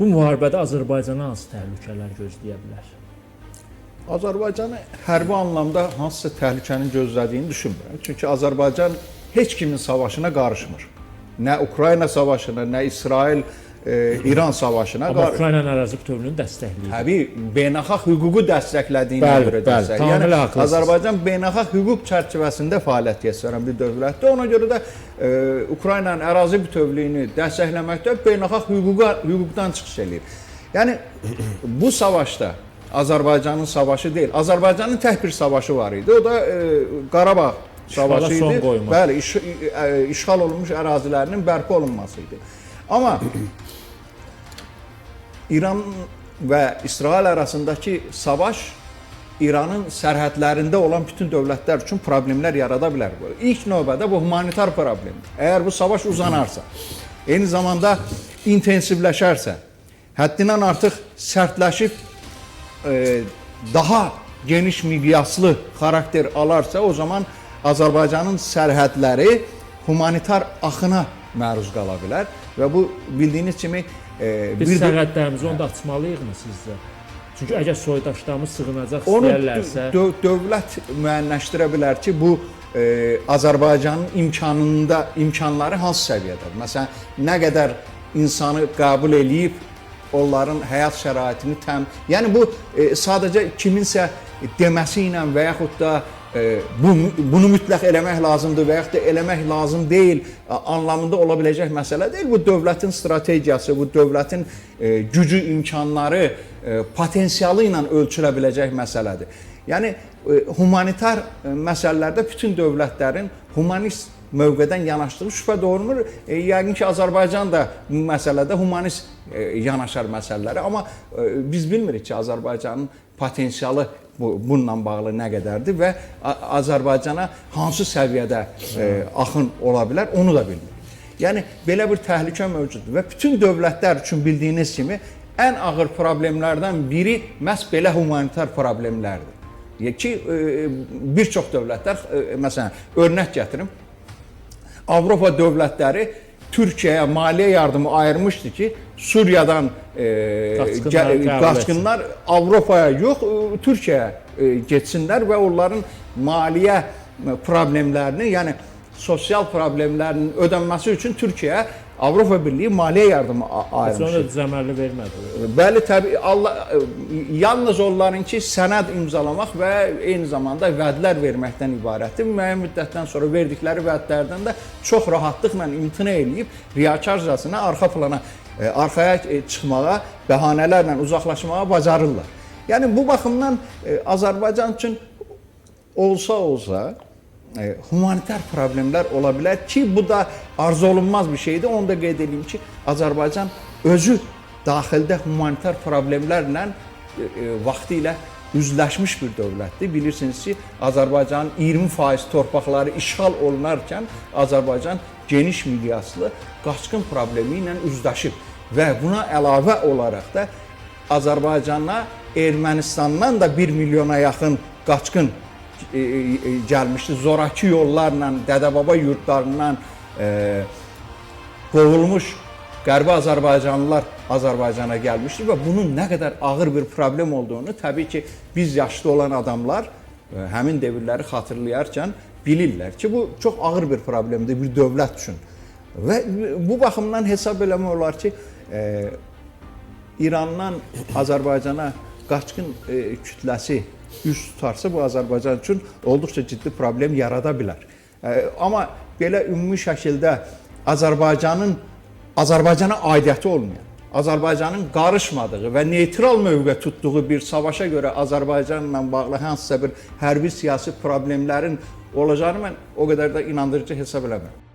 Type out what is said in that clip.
Bu müharibədə Azərbaycana hansı təhlükələr gözləyə bilər? Azərbaycanı hərbi anlamda hansısa təhlükənin gözlədiyini düşünmürəm. Çünki Azərbaycan heç kimin savaşına qarışmır. Nə Ukrayna savaşına, nə İsrail, İran savaşına Amma Ukraynanın ərazi bütövlüyünü dəstəkləyir. Təbii, beynəlxalq hüququ dəstəklədiyinə görə dəstəkləyir. Yəni Azərbaycan beynəlxalq hüquq çərçivəsində fəaliyyət göstərən bir dövlətdir. Ona görə də Ukraynanın ərazi bütövlüyünü dəstəkləməkdə beynəlxalq hüquqdan çıxış eləyir. Yəni bu savaşda Azərbaycanın savaşı deyil. Azərbaycanın tək bir savaşı var idi. O da Qarabağ savaşı idi. Bəli, işğal olunmuş ərazilərinin bərpa olunması idi. Amma İran və İsrail arasındakı savaş İranın sərhədlərində olan bütün dövlətlər üçün problemlər yarada bilər. İlk növbədə bu humanitar problemdir. Əgər bu savaş uzanarsa, eyni zamanda intensivləşərsə, həddindən artıq sərtləşib daha geniş miqyaslı xarakter alarsa, o zaman Azərbaycanın sərhədləri humanitar axına məruz qala bilər və bu bildiyiniz kimi biz sərhədlərimizi onda açmalıyıqmı sizcə? Çünki əgər soydaşlarımız sığınacaq istəyirlərsə, dövlət müəyyənləşdirə bilər ki, bu Azərbaycanın imkanları hansı səviyyədədir? Məsələn, nə qədər insanı qəbul eləyib, onların həyat şəraitini yəni bu sadəcə kiminsə deməsi ilə və yaxud da bunu mütləq eləmək lazımdır və yaxud da eləmək lazım deyil anlamında ola biləcək məsələ deyil. Bu dövlətin strategiyası, bu dövlətin gücü, imkanları, potensialı ilə ölçülə biləcək məsələdir. Yəni humanitar məsələlərdə bütün dövlətlərin humanist mövqedən yanaşdığı şübhə doğurmur. Yəqin ki, Azərbaycan da bu məsələdə humanist yanaşar məsələləri. Amma biz bilmirik ki, Azərbaycanın potensialı bununla bağlı nə qədərdir və Azərbaycana hansı səviyyədə axın ola bilər, onu da bilmirik. Yəni, belə bir təhlükə mövcuddur və bütün dövlətlər üçün bildiyiniz kimi ən ağır problemlərdən biri məhz belə humanitar problemlərdir. Ki, bir çox dövlətlər, məsələn, örnək gətirim, Avropa dövlətləri Türkiyəyə maliyyə yardımı ayırmışdı ki, Suriyadan qaçqınlar Avropaya yox, Türkiyəyə getsinlər və onların maliyyə problemlərini, yəni sosial problemlərinin ödənməsi üçün Türkiyəyə Avropa Birliyi maliyyə yardımı ayırmışdı. Sonra düzəmərli vermədi. Bəli, təbii, yalnız onlarınki sənəd imzalamaq və eyni zamanda vədlər verməkdən ibarətdir. Müəyyən müddətdən sonra verdikləri vədlərdən də çox rahatlıqla imtina eləyib, riyakarcasına arxa plana, arxaya çıxmağa, bəhanələrlə uzaqlaşmağa bacarırlar. Yəni, bu baxımdan Azərbaycan üçün olsa, humanitar problemlər ola bilər ki, bu da arzu olunmaz bir şeydir. Onu da qeyd edeyim ki, Azərbaycan özü daxildə humanitar problemlərlə vaxtı ilə üzləşmiş bir dövlətdir. Bilirsiniz ki, Azərbaycanın 20% torpaqları işğal olunarkən Azərbaycan geniş miqyaslı qaçqın problemi ilə üzləşib və buna əlavə olaraq da Azərbaycana Ermənistandan da 1 milyona yaxın qaçqın gəlmişdi. Zoraki yollarla, dədə-baba yurtlarından qovulmuş Qərbi Azərbaycanlılar Azərbaycana gəlmişdi və bunun nə qədər ağır bir problem olduğunu təbii ki, biz yaşlı olan adamlar həmin devirləri xatırlayarkən bilirlər ki, bu çox ağır bir problemdir bir dövlət üçün. Və bu baxımdan hesab eləmək olar ki, İrandan Azərbaycana qaçqın kütləsi üz tutarsa, bu Azərbaycan üçün olduqca ciddi problem yarada bilər. Amma belə ümumi şəkildə Azərbaycana aidiyyəti olmayan, Azərbaycanın qarışmadığı və neytral mövqe tutduğu bir savaşa görə Azərbaycanla bağlı hansısa bir hərbi siyasi problemlərin olacağını mən o qədər də inandırıcı hesab eləmirəm.